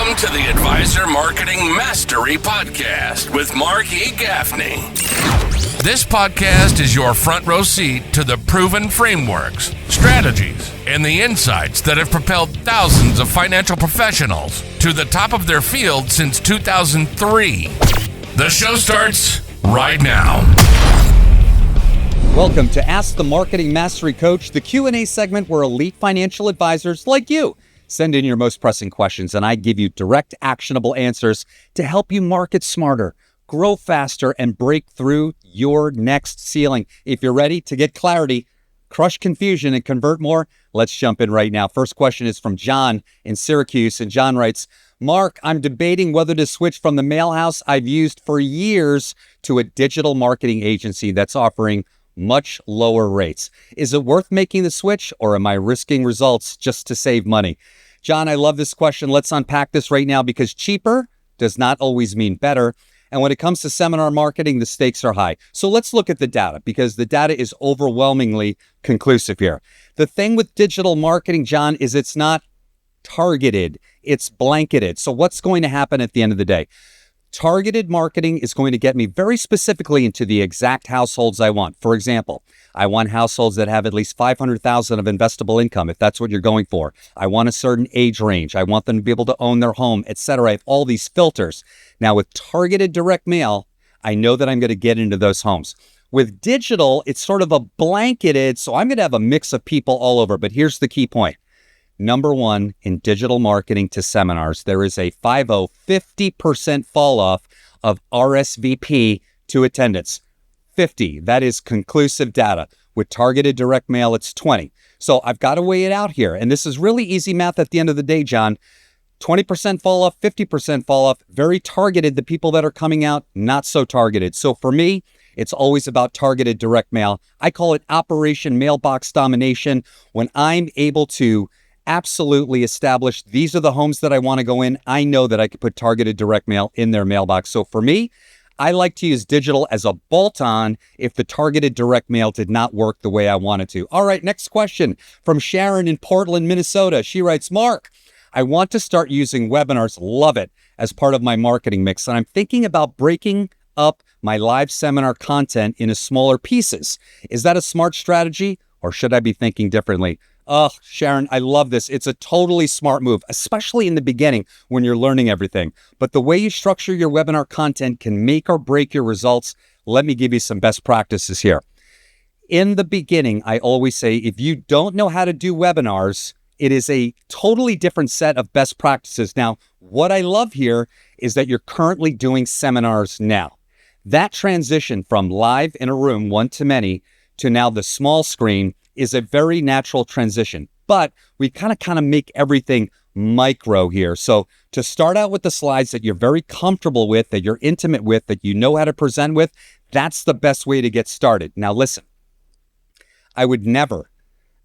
Welcome to the Advisor Marketing Mastery Podcast with Mark E. Gaffney. This podcast is your front row seat to the proven frameworks, strategies, and the insights that have propelled thousands of financial professionals to the top of their field since 2003. The show starts right now. Welcome to Ask the Marketing Mastery Coach, the Q&A segment where elite financial advisors like you send in your most pressing questions, and I give you direct, actionable answers to help you market smarter, grow faster, and break through your next ceiling. If you're ready to get clarity, crush confusion, and convert more, let's jump in right now. First question is from John in Syracuse, and John writes, Mark, I'm debating whether to switch from the mailhouse I've used for years to a digital marketing agency that's offering much lower rates. Is it worth making the switch, or am I risking results just to save money? John, I love this question. Let's unpack this right now, because cheaper does not always mean better. And when it comes to seminar marketing, the stakes are high. So let's look at the data, because the data is overwhelmingly conclusive here. The thing with digital marketing, John, is it's not targeted, it's blanketed. So what's going to happen at the end of the day? Targeted marketing is going to get me very specifically into the exact households I want. For example, I want households that have at least $500,000 of investable income, if that's what you're going for. I want a certain age range. I want them to be able to own their home, etc. I have all these filters. Now, with targeted direct mail, I know that I'm going to get into those homes. With digital, it's sort of a blanketed, so I'm going to have a mix of people all over. But here's the key point. Number one, in digital marketing to seminars, there is a 50% fall off of RSVP to attendance. 50, that is conclusive data. With targeted direct mail, it's 20. So I've got to weigh it out here. And this is really easy math at the end of the day, John. 20% fall off, 50% fall off, very targeted. The people that are coming out, not so targeted. So for me, it's always about targeted direct mail. I call it Operation Mailbox Domination. When I'm able to absolutely establish these are the homes that I want to go in, I know that I could put targeted direct mail in their mailbox. So for me, I like to use digital as a bolt-on if the targeted direct mail did not work the way I wanted to. All right, next question from Sharon in Portland, Minnesota. She writes, Mark, I want to start using webinars, love it, as part of my marketing mix. And I'm thinking about breaking up my live seminar content into smaller pieces. Is that a smart strategy, or should I be thinking differently? Oh, Sharon, I love this. It's a totally smart move, especially in the beginning when you're learning everything. But the way you structure your webinar content can make or break your results. Let me give you some best practices here. In the beginning, I always say, if you don't know how to do webinars, it is a totally different set of best practices. Now, what I love here is that you're currently doing seminars now. That transition from live in a room, one-to-many, to now the small screen is a very natural transition, but we kind of make everything micro here. So to start out with the slides that you're very comfortable with, that you're intimate with, that you know how to present with, that's the best way to get started. Now listen, I would never,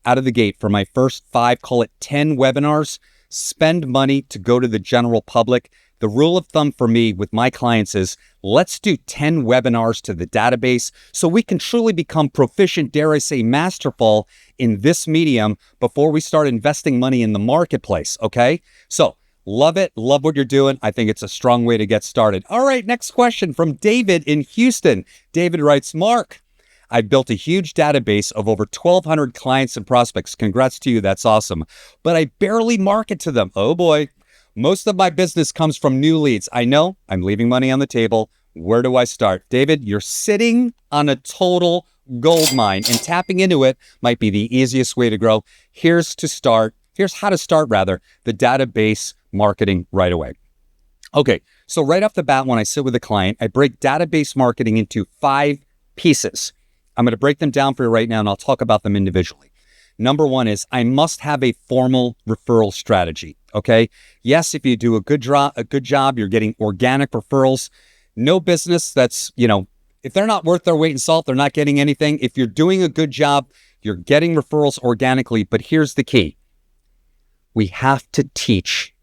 out of the gate for my first 5, call it 10 webinars, spend money to go to the general public. The rule of thumb for me with my clients is let's do 10 webinars to the database so we can truly become proficient, dare I say, masterful in this medium before we start investing money in the marketplace, okay? So love it, love what you're doing. I think it's a strong way to get started. All right, next question from David in Houston. David writes, Mark, I built a huge database of over 1,200 clients and prospects. Congrats to you, that's awesome. But I barely market to them. Oh boy. Most of my business comes from new leads. I know I'm leaving money on the table. Where do I start? David, you're sitting on a total gold mine, and tapping into it might be the easiest way to grow. Here's how to start the database marketing right away. Okay, so right off the bat, when I sit with a client, I break database marketing into 5 pieces. I'm going to break them down for you right now, and I'll talk about them individually. Number one is I must have a formal referral strategy, okay? Yes, if you do a good job, you're getting organic referrals. No business that's, if they're not worth their weight in salt, they're not getting anything. If you're doing a good job, you're getting referrals organically. But here's the key. We have to teach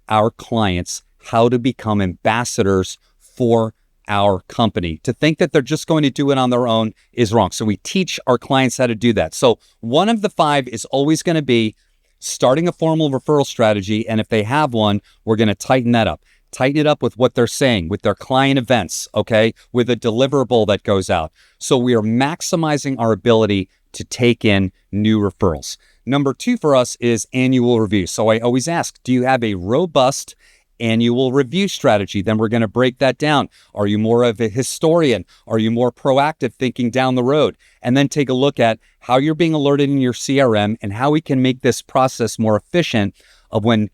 our clients how to become ambassadors for our company. To think that they're just going to do it on their own is wrong. So we teach our clients how to do that. So one of the 5 is always going to be starting a formal referral strategy. And if they have one, we're going to tighten that up. Tighten it up with what they're saying, with their client events, okay, with a deliverable that goes out. So we are maximizing our ability to take in new referrals. Number 2 for us is annual review. So I always ask, do you have a robust annual review strategy? Then we're going to break that down. Are you more of a historian? Are you more proactive thinking down the road? And then take a look at how you're being alerted in your CRM and how we can make this process more efficient of when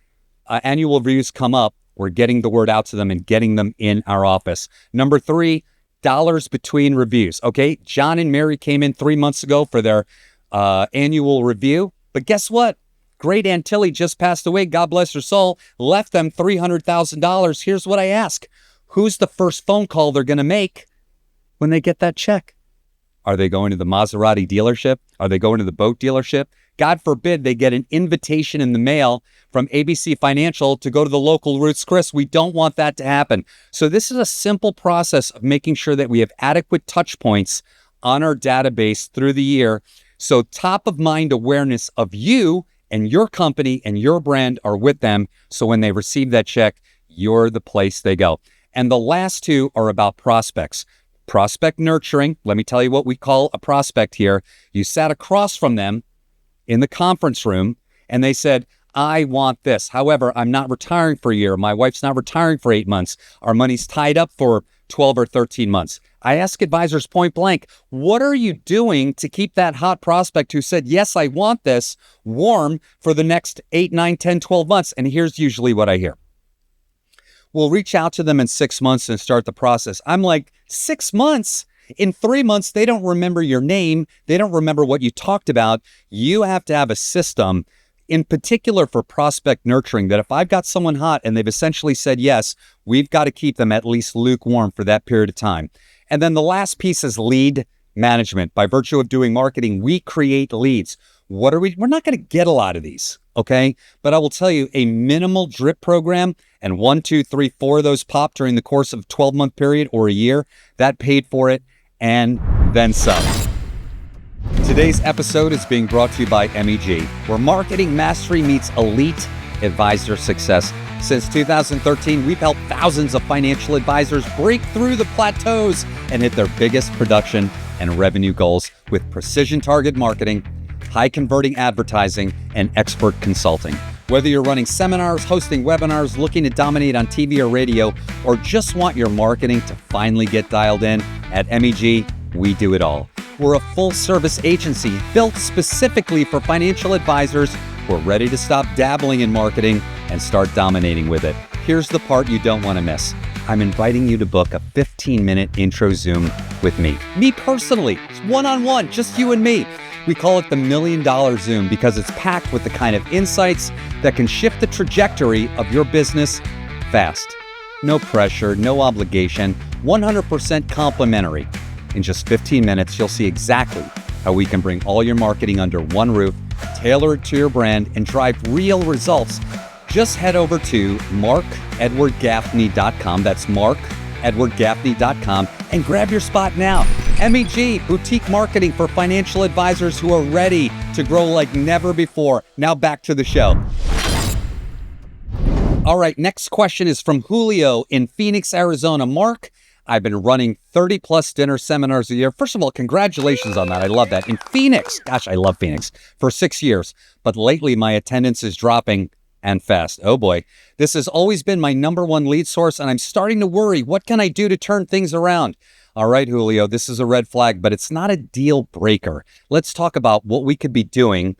annual reviews come up, we're getting the word out to them and getting them in our office. Number 3, dollars between reviews. Okay, John and Mary came in 3 months ago for their annual review. But guess what? Great Aunt Tilly just passed away. God bless her soul. Left them $300,000. Here's what I ask. Who's the first phone call they're going to make when they get that check? Are they going to the Maserati dealership? Are they going to the boat dealership? God forbid they get an invitation in the mail from ABC Financial to go to the local Ruth's Chris. We don't want that to happen. So this is a simple process of making sure that we have adequate touch points on our database through the year. So top of mind awareness of you and your company and your brand are with them. So when they receive that check, you're the place they go. And the last 2 are about prospects. Prospect nurturing. Let me tell you what we call a prospect here. You sat across from them in the conference room and they said, I want this. However, I'm not retiring for a year. My wife's not retiring for 8 months. Our money's tied up for 12 or 13 months. I ask advisors point blank, what are you doing to keep that hot prospect who said, yes, I want this, warm for the next 8, 9, 10, 12 months? And here's usually what I hear. We'll reach out to them in 6 months and start the process. I'm like, 6 months? In 3 months, they don't remember your name. They don't remember what you talked about. You have to have a system in particular for prospect nurturing that if I've got someone hot and they've essentially said yes, we've got to keep them at least lukewarm for that period of time. And then the last piece is lead management. By virtue of doing marketing, we create leads. We're not going to get a lot of these, okay? But I will tell you, a minimal drip program and 1, 2, 3, 4 of those pop during the course of a 12-month period or a year, that paid for it and then some. Today's episode is being brought to you by MEG, where marketing mastery meets elite advisor success. Since 2013, we've helped thousands of financial advisors break through the plateaus and hit their biggest production and revenue goals with precision target marketing, high converting advertising, and expert consulting. Whether you're running seminars, hosting webinars, looking to dominate on TV or radio, or just want your marketing to finally get dialed in, at MEG, we do it all. We're a full-service agency built specifically for financial advisors who are ready to stop dabbling in marketing and start dominating with it. Here's the part you don't want to miss. I'm inviting you to book a 15-minute intro Zoom with me. Me personally. It's one-on-one, just you and me. We call it the $1 Million Zoom because it's packed with the kind of insights that can shift the trajectory of your business fast. No pressure, no obligation, 100% complimentary. In just 15 minutes, you'll see exactly how we can bring all your marketing under one roof, tailor it to your brand, and drive real results. Just head over to markedwardgaffney.com. That's markedwardgaffney.com and grab your spot now. MEG, boutique marketing for financial advisors who are ready to grow like never before. Now back to the show. All right, next question is from Julio in Phoenix, Arizona. Mark, I've been running 30 plus dinner seminars a year. First of all, congratulations on that. I love that. In Phoenix, gosh, I love Phoenix, for 6 years. But lately my attendance is dropping and fast. Oh boy. This has always been my number one lead source and I'm starting to worry. What can I do to turn things around? All right, Julio, this is a red flag, but it's not a deal breaker. Let's talk about what we could be doing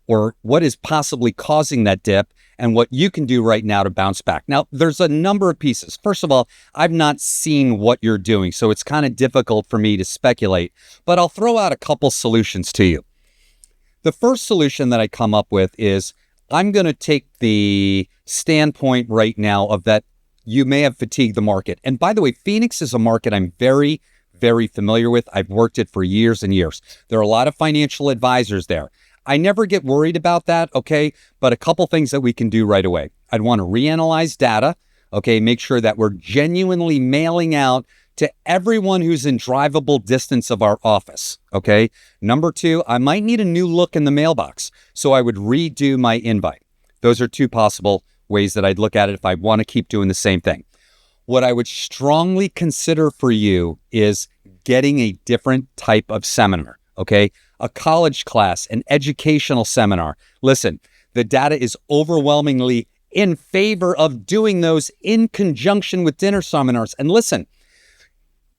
or what is possibly causing that dip and what you can do right now to bounce back. Now, there's a number of pieces. First of all, I've not seen what you're doing, so it's kind of difficult for me to speculate, but I'll throw out a couple solutions to you. The first solution that I come up with is I'm going to take the standpoint right now of that you may have fatigued the market. And by the way, Phoenix is a market I'm very, very familiar with. I've worked it for years and years. There are a lot of financial advisors there. I never get worried about that, okay? But a couple things that we can do right away. I'd want to reanalyze data, okay? Make sure that we're genuinely mailing out to everyone who's in drivable distance of our office, okay? Number 2, I might need a new look in the mailbox, so I would redo my invite. Those are 2 possible ways that I'd look at it if I want to keep doing the same thing. What I would strongly consider for you is getting a different type of seminar, okay? A college class, an educational seminar. Listen, the data is overwhelmingly in favor of doing those in conjunction with dinner seminars. And listen,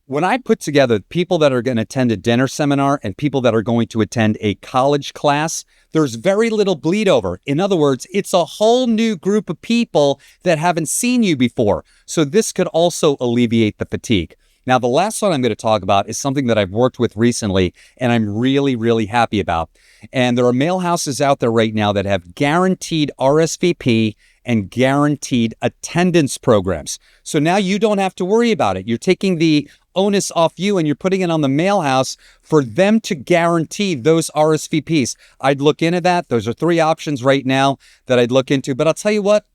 when I put together people that are going to attend a dinner seminar and people that are going to attend a college class, there's very little bleed over. In other words, it's a whole new group of people that haven't seen you before. So this could also alleviate the fatigue. Now, the last one I'm going to talk about is something that I've worked with recently and I'm really, really happy about. And there are mail houses out there right now that have guaranteed RSVP and guaranteed attendance programs. So now you don't have to worry about it. You're taking the onus off you and you're putting it on the mail house for them to guarantee those RSVPs. I'd look into that. Those are 3 options right now that I'd look into. But I'll tell you what,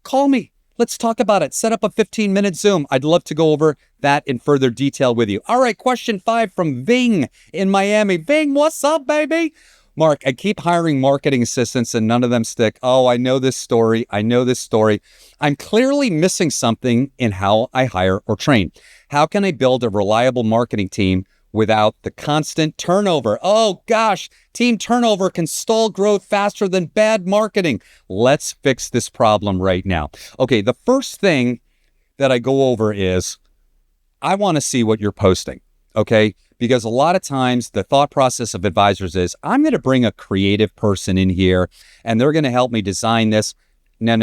call me. Let's talk about it. Set up a 15-minute Zoom. I'd love to go over that in further detail with you. All right, question 5 from Ving in Miami. Ving, what's up, baby? Mark, I keep hiring marketing assistants and none of them stick. Oh, I know this story. I'm clearly missing something in how I hire or train. How can I build a reliable marketing team without the constant turnover? Oh gosh, team turnover can stall growth faster than bad marketing. Let's fix this problem right now. Okay, the first thing that I go over is I want to see what you're posting, okay? Because a lot of times the thought process of advisors is I'm going to bring a creative person in here and they're going to help me design this. No.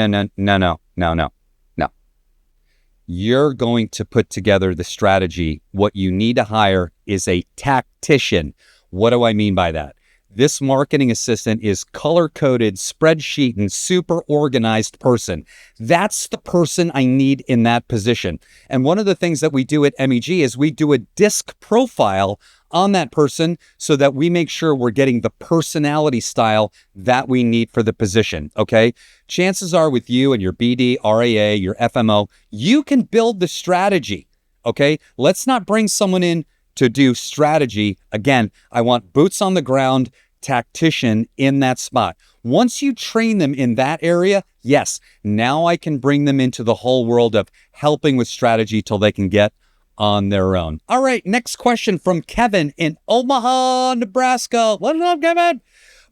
You're going to put together the strategy. What you need to hire is a tactician. What do I mean by that? This marketing assistant is color-coded, spreadsheet, and super organized person. That's the person I need in that position. And one of the things that we do at MEG is we do a disc profile on that person so that we make sure we're getting the personality style that we need for the position, okay? Chances are with you and your BD, RAA, your FMO, you can build the strategy, okay? Let's not bring someone in to do strategy. Again, I want boots on the ground tactician in that spot. Once you train them in that area, yes, now I can bring them into the whole world of helping with strategy till they can get on their own. All right, next question from Kevin in Omaha, Nebraska. What's up, Kevin?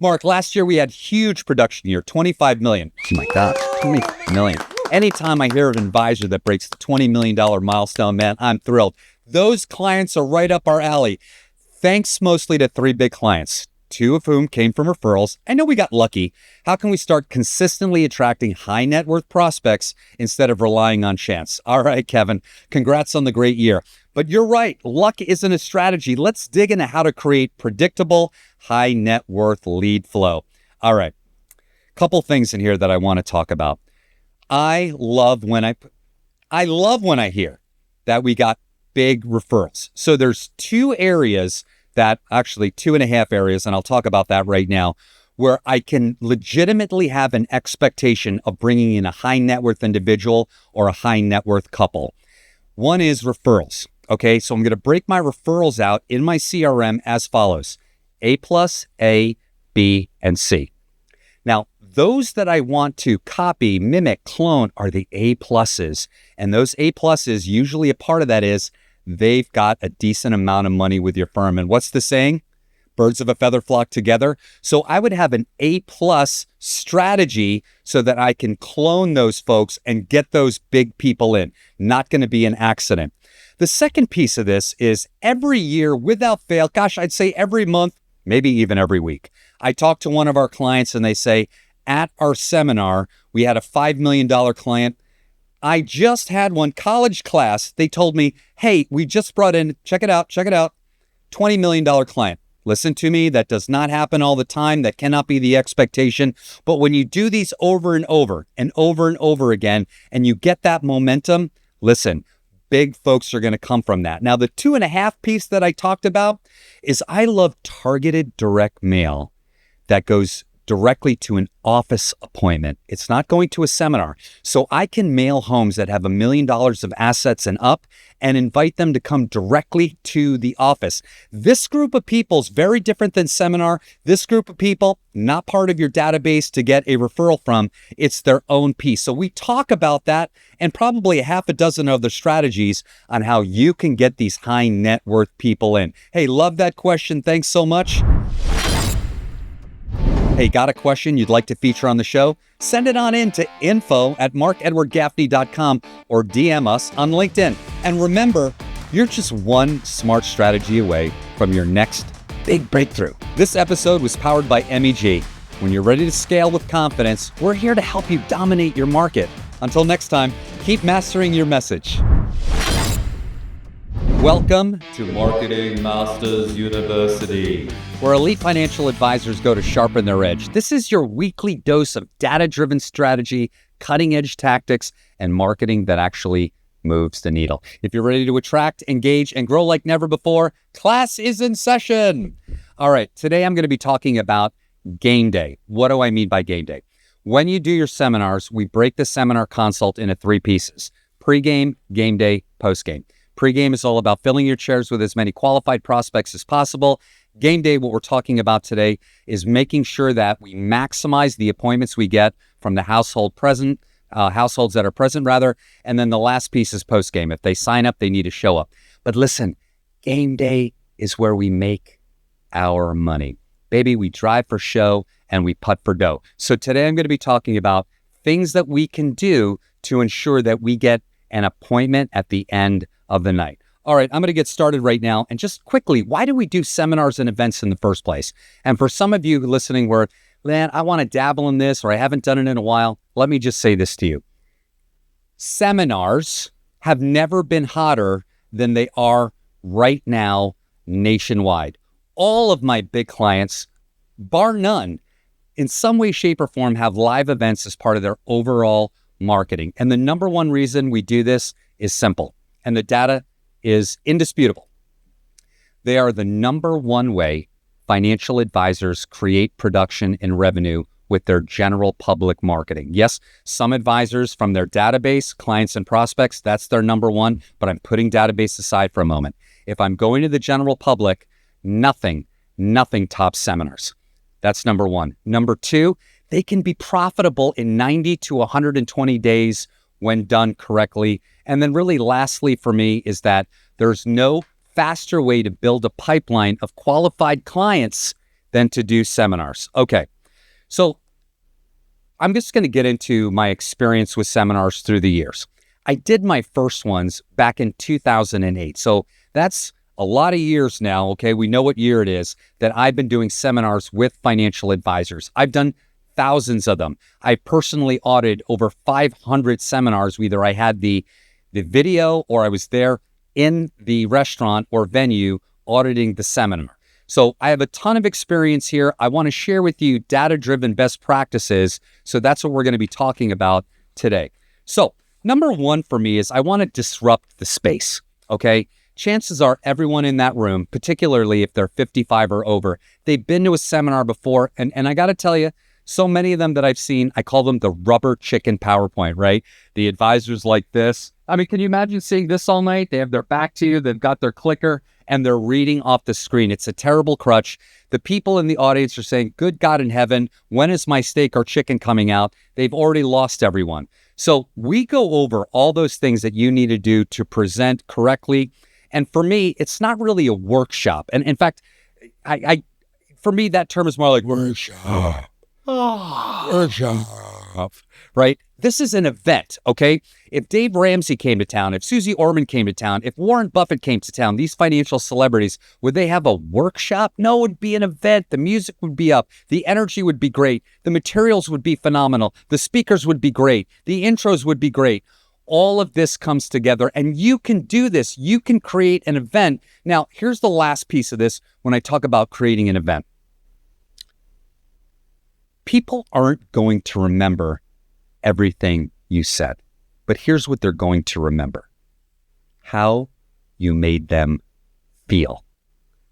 Mark, last year we had huge production year, 25 million. Oh my God, 20 million. Anytime I hear of an advisor that breaks the $20 million milestone, man, I'm thrilled. Those clients are right up our alley. Thanks mostly to 3 big clients, 2 of whom came from referrals. I know we got lucky. How can we start consistently attracting high net worth prospects instead of relying on chance? All right, Kevin, congrats on the great year. But you're right, luck isn't a strategy. Let's dig into how to create predictable high net worth lead flow. All right, couple things in here that I want to talk about. I love when I hear that we got big referrals. So there's 2 areas that actually 2.5 areas, and I'll talk about that right now, where I can legitimately have an expectation of bringing in a high net worth individual or a high net worth couple. One is referrals. Okay, so I'm going to break my referrals out in my CRM as follows: A+, A, B, and C. Now, those that I want to copy, mimic, clone are the A+s. And those A+s, usually a part of that is they've got a decent amount of money with your firm. And what's the saying? Birds of a feather flock together. So I would have an A+ strategy so that I can clone those folks and get those big people in. Not going to be an accident. The second piece of this is every year without fail, gosh, I'd say every month, maybe even every week, I talk to one of our clients and they say, at our seminar, we had a $5 million client. I just had one college class. They told me, hey, we just brought in, check it out, $20 million client. Listen to me, that does not happen all the time. That cannot be the expectation. But when you do these over and over and over and over again, and you get that momentum, listen, big folks are going to come from that. Now, the 2.5 piece that I talked about is I love targeted direct mail that goes directly to an office appointment. It's not going to a seminar. So I can mail homes that have $1 million of assets and up and invite them to come directly to the office. This group of people is very different than seminar. This group of people, not part of your database to get a referral from. It's their own piece. So we talk about that and probably a half a dozen other strategies on how you can get these high net worth people in. Hey, love that question. Thanks so much. Hey, got a question you'd like to feature on the show? Send it on in to info@markedwardgaffney.com or DM us on LinkedIn. And remember, you're just one smart strategy away from your next big breakthrough. This episode was powered by MEG. When you're ready to scale with confidence, we're here to help you dominate your market. Until next time, keep mastering your message. Welcome to Marketing Masters University, where elite financial advisors go to sharpen their edge. This is your weekly dose of data-driven strategy, cutting-edge tactics, and marketing that actually moves the needle. If you're ready to attract, engage, and grow like never before, class is in session. All right, today I'm going to be talking about game day. What do I mean by game day? When you do your seminars, we break the seminar consult into 3 pieces: pre-game, game day, post-game. Pre-game is all about filling your chairs with as many qualified prospects as possible. Game day, what we're talking about today, is making sure that we maximize the appointments we get from the households that are present, and then the last piece is post-game. If they sign up, they need to show up. But listen, game day is where we make our money. Baby, we drive for show and we putt for dough. So today I'm going to be talking about things that we can do to ensure that we get an appointment at the end of the night. All right, I'm going to get started right now. And just quickly, why do we do seminars and events in the first place? And for some of you listening where, man, I want to dabble in this or I haven't done it in a while, let me just say this to you. Seminars have never been hotter than they are right now nationwide. All of my big clients, bar none, in some way, shape, or form have live events as part of their overall marketing. And the number one reason we do this is simple. And the data is indisputable. They are the number one way financial advisors create production and revenue with their general public marketing. Yes, some advisors from their database, clients and prospects, that's their number one, but I'm putting database aside for a moment. If I'm going to the general public, nothing tops seminars. That's number one. Number two, they can be profitable in 90 to 120 days when done correctly. And then really lastly for me is that there's no faster way to build a pipeline of qualified clients than to do seminars. Okay, so I'm just going to get into my experience with seminars through the years. I did my first ones back in 2008. So that's a lot of years now, okay? We know what year it is that I've been doing seminars with financial advisors. I've done thousands of them. I personally audited over 500 seminars. Either I had the video or I was there in the restaurant or venue auditing the seminar. So I have a ton of experience here. I want to share with you data-driven best practices. So that's what we're going to be talking about today. So number one for me is I want to disrupt the space, okay? Chances are everyone in that room, particularly if they're 55 or over, they've been to a seminar before. And I got to tell you, so many of them that I've seen, I call them the rubber chicken PowerPoint, right? The advisors like this. I mean, can you imagine seeing this all night? They have their back to you, they've got their clicker, and they're reading off the screen. It's a terrible crutch. The people in the audience are saying, good God in heaven, when is my steak or chicken coming out? They've already lost everyone. So we go over all those things that you need to do to present correctly. And for me, it's not really a workshop. And in fact, for me, that term is more like workshop. Workshop. Right? This is an event, okay? If Dave Ramsey came to town, if Susie Orman came to town, if Warren Buffett came to town, these financial celebrities, would they have a workshop? No, it would be an event. The music would be up. The energy would be great. The materials would be phenomenal. The speakers would be great. The intros would be great. All of this comes together and you can do this. You can create an event. Now, here's the last piece of this when I talk about creating an event. People aren't going to remember everything you said, but here's what they're going to remember: how you made them feel,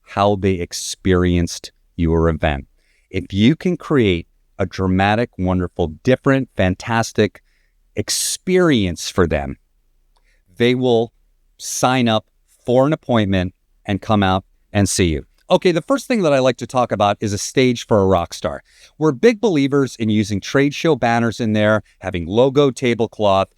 how they experienced your event. If you can create a dramatic, wonderful, different, fantastic experience for them, they will sign up for an appointment and come out and see you. Okay, the first thing that I like to talk about is a stage for a rock star. We're big believers in using trade show banners in there, having logo tablecloth,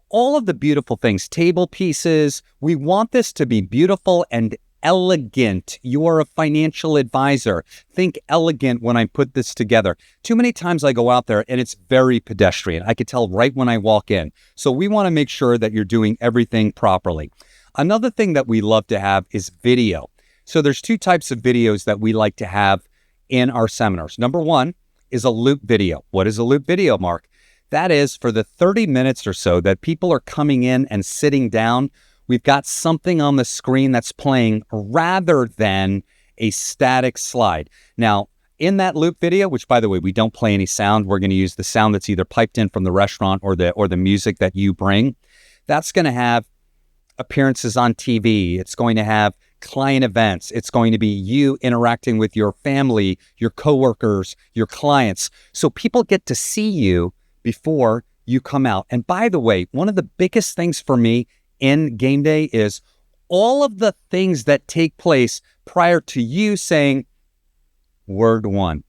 all of the beautiful things, table pieces. We want this to be beautiful and elegant. You are a financial advisor. Think elegant when I put this together. Too many times I go out there and it's very pedestrian. I could tell right when I walk in. So we want to make sure that you're doing everything properly. Another thing that we love to have is video. So there's two types of videos that we like to have in our seminars. Number one is a loop video. What is a loop video, Mark? That is for the 30 minutes or so that people are coming in and sitting down, we've got something on the screen that's playing rather than a static slide. Now, in that loop video, which by the way, we don't play any sound, we're going to use the sound that's either piped in from the restaurant or the music that you bring. That's going to have appearances on TV. It's going to have client events. It's going to be you interacting with your family, your coworkers, your clients. So people get to see you before you come out. And by the way, one of the biggest things for me in game day is all of the things that take place prior to you saying word one.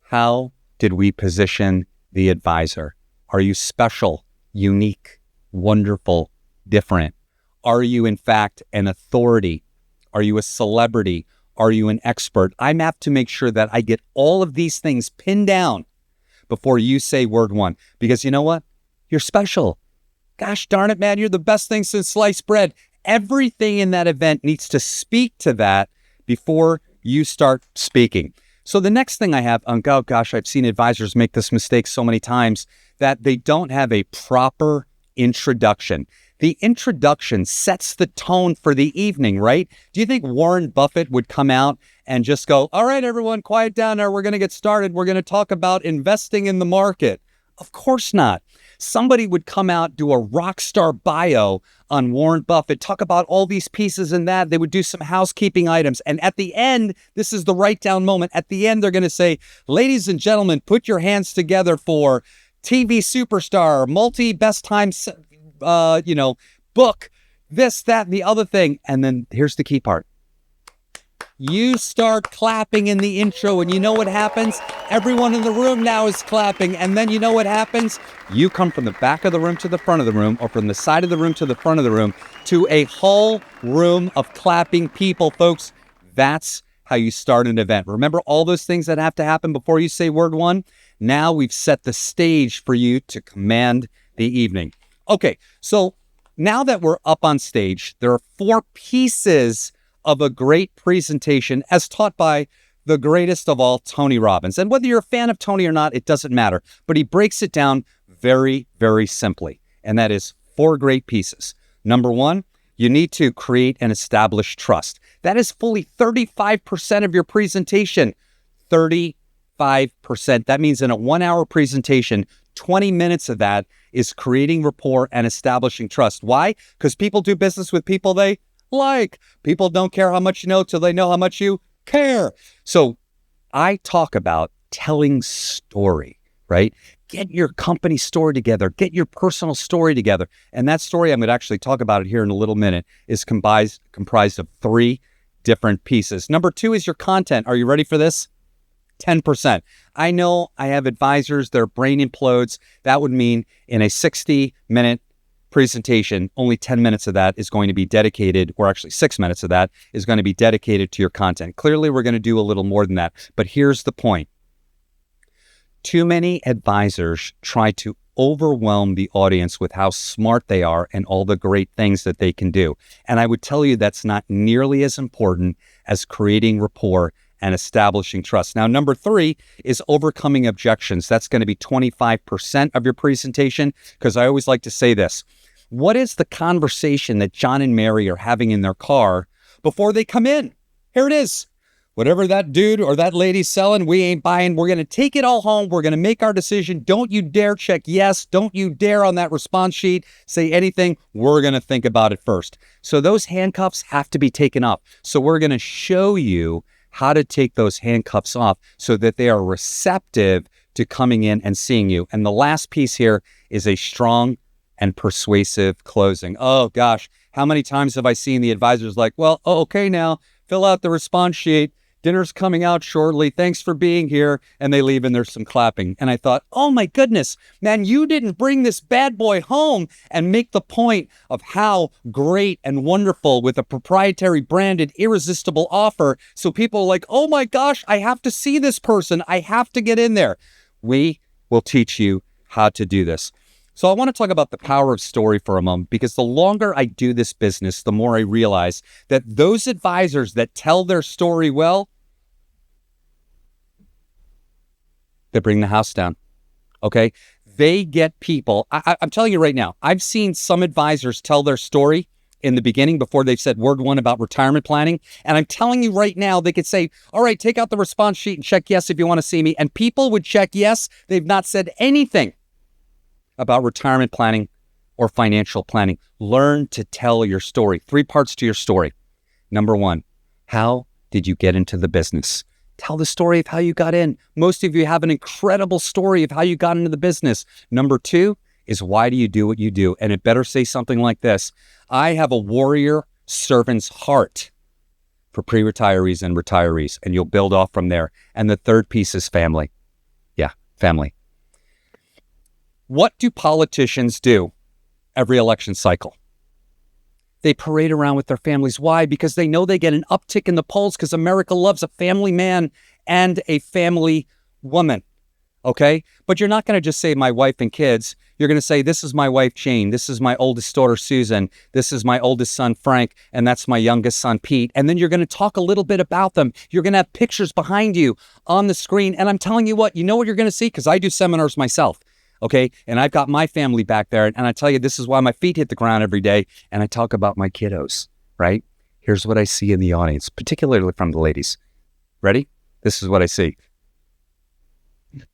How did we position the advisor? Are you special, unique, wonderful, different? Are you in fact an authority? Are you a celebrity? Are you an expert? I have to make sure that I get all of these things pinned down before you say word one. Because you know what? You're special. Gosh darn it, man. You're the best thing since sliced bread. Everything in that event needs to speak to that before you start speaking. So the next thing I have, oh gosh, I've seen advisors make this mistake so many times that they don't have a proper introduction. The introduction sets the tone for the evening, right? Do you think Warren Buffett would come out and just go, all right, everyone, quiet down now. We're going to get started. We're going to talk about investing in the market. Of course not. Somebody would come out, do a rock star bio on Warren Buffett, talk about all these pieces and that. They would do some housekeeping items. And at the end, this is the write down moment. At the end, they're going to say, ladies and gentlemen, put your hands together for TV superstar, multi-best time book, this, that, and the other thing. And then here's the key part. You start clapping in the intro, and you know what happens? Everyone in the room now is clapping. And then you know what happens? You come from the back of the room to the front of the room, or from the side of the room to the front of the room, to a whole room of clapping people, folks. That's how you start an event. Remember all those things that have to happen before you say word one? Now we've set the stage for you to command the evening. Okay, so now that we're up on stage, there are 4 pieces of a great presentation as taught by the greatest of all, Tony Robbins. And whether you're a fan of Tony or not, it doesn't matter. But he breaks it down very, very simply. And that is 4 great pieces. Number 1, you need to create and establish trust. That is fully 35% of your presentation. 35%. That means in a 1-hour presentation, 20 minutes of that is creating rapport and establishing trust. Why? Because people do business with people they like. People don't care how much you know till they know how much you care. So I talk about telling story, right? Get your company story together. Get your personal story together. And that story, I'm going to actually talk about it here in a little minute, is comprised of 3 different pieces. Number 2 is your content. Are you ready for this? 10%. I know I have advisors, their brain implodes. That would mean in a 60-minute presentation, only 10 minutes of that is going to be dedicated, or actually 6 minutes of that is going to be dedicated to your content. Clearly, we're going to do a little more than that. But here's the point. Too many advisors try to overwhelm the audience with how smart they are and all the great things that they can do. And I would tell you that's not nearly as important as creating rapport and establishing trust. Now, number 3 is overcoming objections. That's going to be 25% of your presentation, because I always like to say this. What is the conversation that John and Mary are having in their car before they come in? Here it is. Whatever that dude or that lady's selling, we ain't buying. We're going to take it all home. We're going to make our decision. Don't you dare check yes. Don't you dare on that response sheet say anything. We're going to think about it first. So those handcuffs have to be taken off. So we're going to show you how to take those handcuffs off so that they are receptive to coming in and seeing you. And the last piece here is a strong and persuasive closing. Oh gosh, how many times have I seen the advisors like, well, okay, now fill out the response sheet. Dinner's coming out shortly. Thanks for being here. And they leave and there's some clapping. And I thought, oh my goodness, man, you didn't bring this bad boy home and make the point of how great and wonderful with a proprietary branded irresistible offer. So people are like, oh my gosh, I have to see this person. I have to get in there. We will teach you how to do this. So I want to talk about the power of story for a moment, because the longer I do this business, the more I realize that those advisors that tell their story well, they bring the house down. Okay? They get people. I'm telling you right now, I've seen some advisors tell their story in the beginning before they've said word one about retirement planning. And I'm telling you right now, they could say, all right, take out the response sheet and check yes if you want to see me. And people would check yes. They've not said anything about retirement planning or financial planning. Learn to tell your story. 3 parts to your story. Number 1, how did you get into the business? Tell the story of how you got in. Most of you have an incredible story of how you got into the business. Number 2 is, why do you do what you do? And it better say something like this: I have a warrior servant's heart for pre-retirees and retirees. And you'll build off from there. And the third piece is family. Yeah, family. What do politicians do every election cycle? They parade around with their families. Why? Because they know they get an uptick in the polls, because America loves a family man and a family woman. Okay? But you're not going to just say my wife and kids. You're going to say, this is my wife, Jane. This is my oldest daughter, Susan. This is my oldest son, Frank. And that's my youngest son, Pete. And then you're going to talk a little bit about them. You're going to have pictures behind you on the screen. And I'm telling you what you're going to see? Because I do seminars myself. Okay. And I've got my family back there. And I tell you, this is why my feet hit the ground every day. And I talk about my kiddos, right? Here's what I see in the audience, particularly from the ladies. Ready? This is what I see.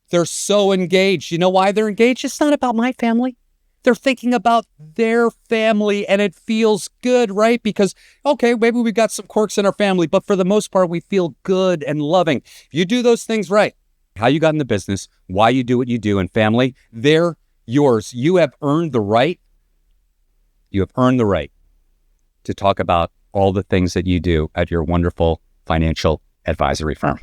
They're so engaged. You know why they're engaged? It's not about my family. They're thinking about their family, and it feels good, right? Because, okay, maybe we got some quirks in our family, but for the most part, we feel good and loving. If you do those things right, how you got in the business, why you do what you do, and family, they're yours. You have earned the right. You have earned the right to talk about all the things that you do at your wonderful financial advisory firm.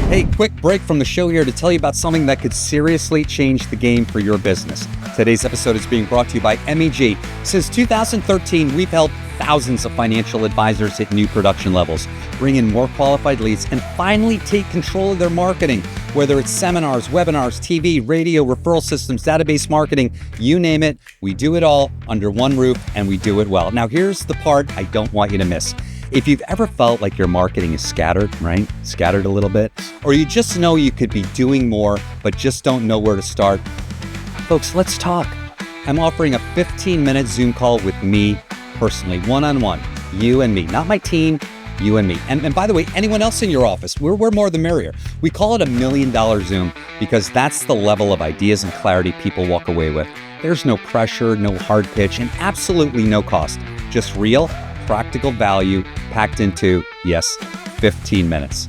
Hey, quick break from the show here to tell you about something that could seriously change the game for your business. Today's episode is being brought to you by MEG. Since 2013, we've helped thousands of financial advisors hit new production levels, bring in more qualified leads, and finally take control of their marketing. Whether it's seminars, webinars, TV, radio, referral systems, database marketing, you name it, we do it all under one roof, and we do it well. Now, here's the part I don't want you to miss. If you've ever felt like your marketing is scattered, right? Scattered a little bit, or you just know you could be doing more, but just don't know where to start, folks, let's talk. I'm offering a 15-minute Zoom call with me personally, one-on-one, you and me, not my team, you and me. And by the way, anyone else in your office, we're more the merrier. We call it $1 million Zoom because that's the level of ideas and clarity people walk away with. There's no pressure, no hard pitch, and absolutely no cost. Just real, practical value packed into, yes, 15 minutes.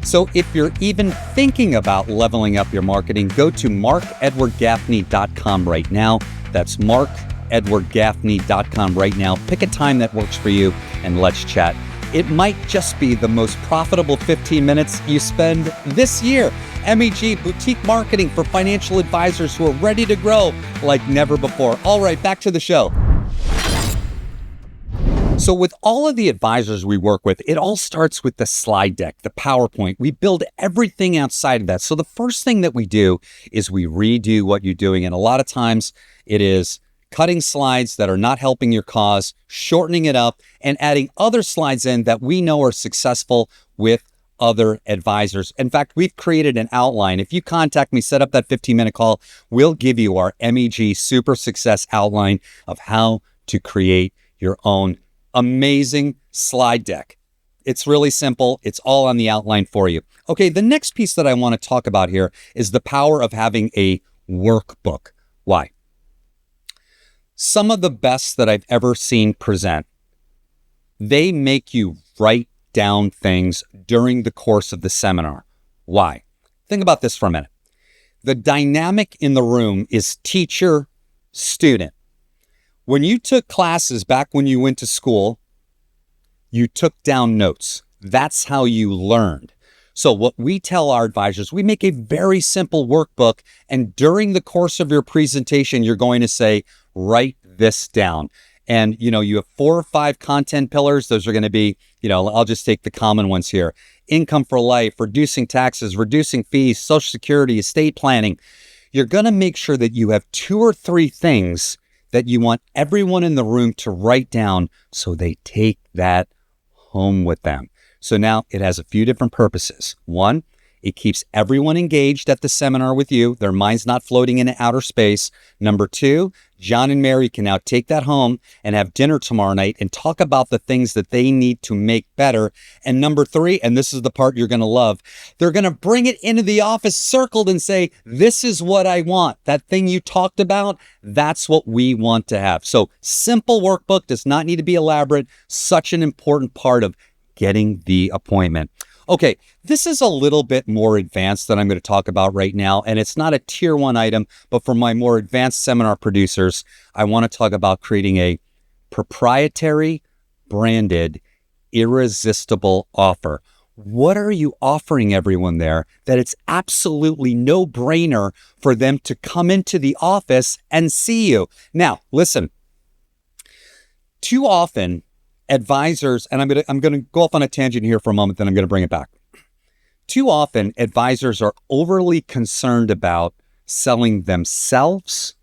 So if you're even thinking about leveling up your marketing, go to markedwardgaffney.com right now. That's markedwardgaffney.com right now. Pick a time that works for you and let's chat. It might just be the most profitable 15 minutes you spend this year. MEG, boutique marketing for financial advisors who are ready to grow like never before. All right, back to the show. So with all of the advisors we work with, it all starts with the slide deck, the PowerPoint. We build everything outside of that. So the first thing that we do is we redo what you're doing. And a lot of times it is cutting slides that are not helping your cause, shortening it up, and adding other slides in that we know are successful with other advisors. In fact, we've created an outline. If you contact me, set up that 15-minute call, we'll give you our MEG Super Success outline of how to create your own amazing slide deck. It's really simple. It's all on the outline for you. Okay, the next piece that I want to talk about here is the power of having a workbook. Why? Some of the best that I've ever seen present, they make you write down things during the course of the seminar. Why? think about this for a minute. The dynamic in the room is teacher, student. When you took classes back when you went to school, you took down notes. That's how you learned. So what we tell our advisors, we make a very simple workbook, and during the course of your presentation, you're going to say, write this down. And, you have 4 or 5 content pillars. Those are going to be, I'll just take the common ones here. Income for life, reducing taxes, reducing fees, Social Security, estate planning. You're going to make sure that you have 2 or 3 things that you want everyone in the room to write down so they take that home with them. So now it has a few different purposes. 1, it keeps everyone engaged at the seminar with you. Their mind's not floating in outer space. Number 2, John and Mary can now take that home and have dinner tomorrow night and talk about the things that they need to make better. And number 3, and this is the part you're going to love, they're going to bring it into the office circled and say, this is what I want. That thing you talked about, that's what we want to have. So simple workbook, does not need to be elaborate. Such an important part of getting the appointment. Okay, this is a little bit more advanced than I'm going to talk about right now, and it's not a tier 1 item, but for my more advanced seminar producers, I want to talk about creating a proprietary, branded, irresistible offer. What are you offering everyone there that it's absolutely no brainer for them to come into the office and see you? Now, listen, too often, advisors, and I'm going to go off on a tangent here for a moment, then I'm going to bring it back. Too often, advisors are overly concerned about selling themselves,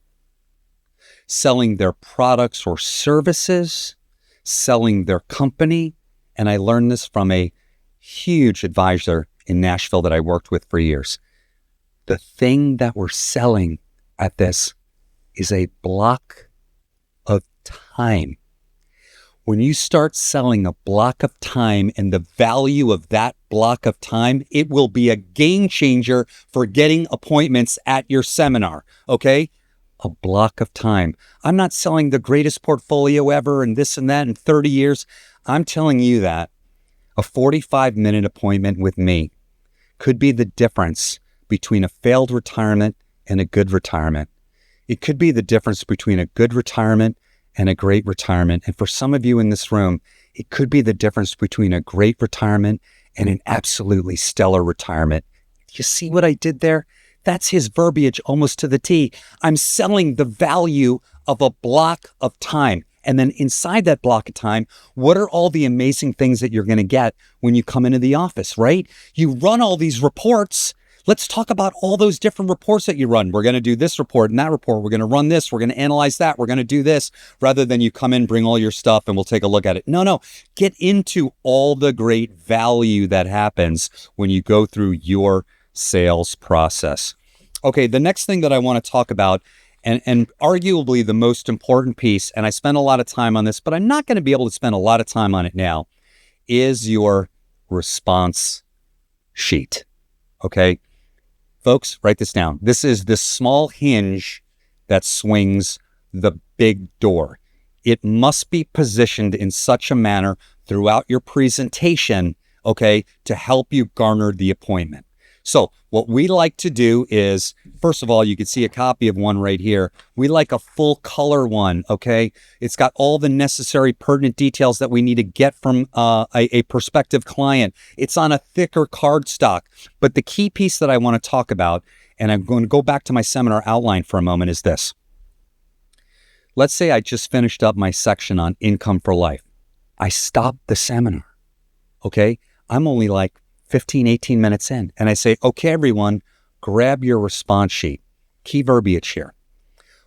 selling their products or services, selling their company. And I learned this from a huge advisor in Nashville that I worked with for years. The thing that we're selling at this is a block of time. When you start selling a block of time and the value of that block of time, it will be a game changer for getting appointments at your seminar, okay? A block of time. I'm not selling the greatest portfolio ever and this and that in 30 years. I'm telling you that a 45-minute appointment with me could be the difference between a failed retirement and a good retirement. It could be the difference between a good retirement and a great retirement. And for some of you in this room, it could be the difference between a great retirement and an absolutely stellar retirement. You see what I did there? That's his verbiage almost to the T. I'm selling the value of a block of time. And then inside that block of time, what are all the amazing things that you're going to get when you come into the office, right? You run all these reports. Let's talk about all those different reports that you run. We're going to do this report and that report. We're going to run this. We're going to analyze that. We're going to do this, rather than you come in, bring all your stuff, and we'll take a look at it. No. Get into all the great value that happens when you go through your sales process. Okay, the next thing that I want to talk about, and arguably the most important piece, and I spent a lot of time on this, but I'm not going to be able to spend a lot of time on it now, is your response sheet. Okay? Folks, write this down. This is the small hinge that swings the big door. It must be positioned in such a manner throughout your presentation, okay, to help you garner the appointment. So what we like to do is, first of all, you can see a copy of one right here. We like a full color one, okay? It's got all the necessary pertinent details that we need to get from a prospective client. It's on a thicker cardstock. But the key piece that I want to talk about, and I'm going to go back to my seminar outline for a moment, is this. Let's say I just finished up my section on income for life. I stopped the seminar, okay? I'm only like 15, 18 minutes in. And I say, okay, everyone, grab your response sheet. Key verbiage here.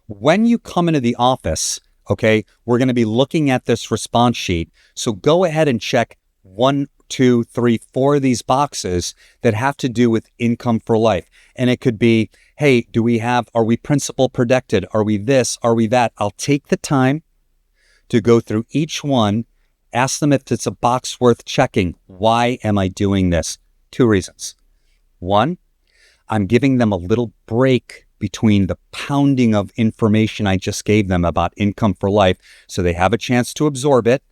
When you come into the office, okay, we're going to be looking at this response sheet. So go ahead and check 1, 2, 3, 4 of these boxes that have to do with income for life. And it could be, hey, are we principal protected? Are we this? Are we that? I'll take the time to go through each one. Ask them if it's a box worth checking. Why am I doing this? 2 reasons. 1, I'm giving them a little break between the pounding of information I just gave them about income for life, so they have a chance to absorb it,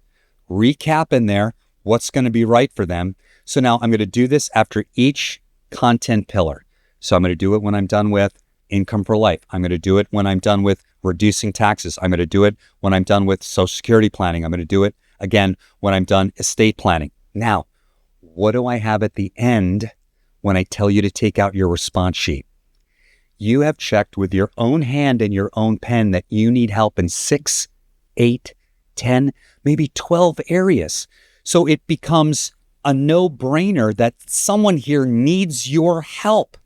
recap in there what's going to be right for them. So now I'm going to do this after each content pillar. So I'm going to do it when I'm done with income for life. I'm going to do it when I'm done with reducing taxes. I'm going to do it when I'm done with Social Security planning. I'm going to do it again when I'm done estate planning. Now, what do I have at the end when I tell you to take out your response sheet? You have checked with your own hand and your own pen that you need help in 6, 8, 10, maybe 12 areas. So it becomes a no-brainer that someone here needs your help.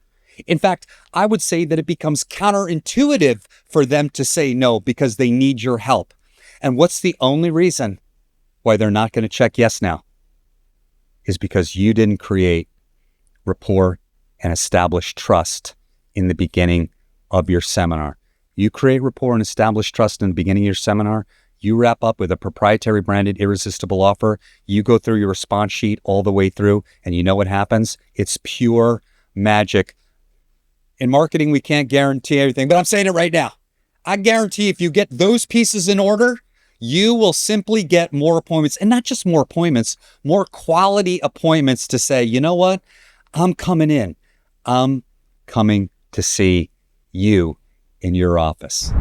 In fact, I would say that it becomes counterintuitive for them to say no because they need your help. And what's the only reason why they're not going to check yes now? Is because you didn't create rapport and establish trust in the beginning of your seminar. You create rapport and establish trust in the beginning of your seminar. You wrap up with a proprietary branded irresistible offer. You go through your response sheet all the way through, and you know what happens? It's pure magic. In marketing, we can't guarantee everything, but I'm saying it right now. I guarantee if you get those pieces in order, you will simply get more appointments, and not just more appointments, more quality appointments to say, you know what? I'm coming in. I'm coming to see you in your office.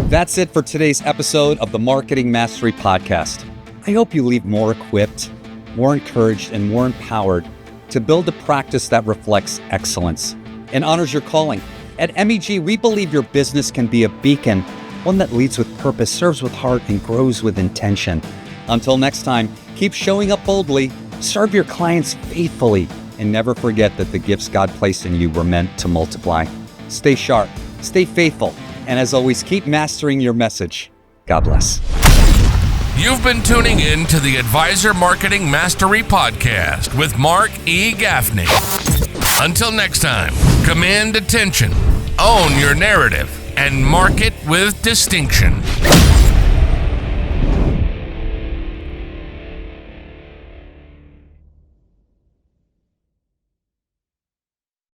That's it for today's episode of the Marketing Mastery Podcast. I hope you leave more equipped, more encouraged, and more empowered to build a practice that reflects excellence and honors your calling. At MEG, we believe your business can be a beacon, one that leads with purpose, serves with heart, and grows with intention. Until next time, keep showing up boldly, serve your clients faithfully, and never forget that the gifts God placed in you were meant to multiply. Stay sharp, stay faithful, and as always, keep mastering your message. God bless. You've been tuning in to the Advisor Marketing Mastery Podcast with Mark E. Gaffney. Until next time, command attention, own your narrative, and market with distinction.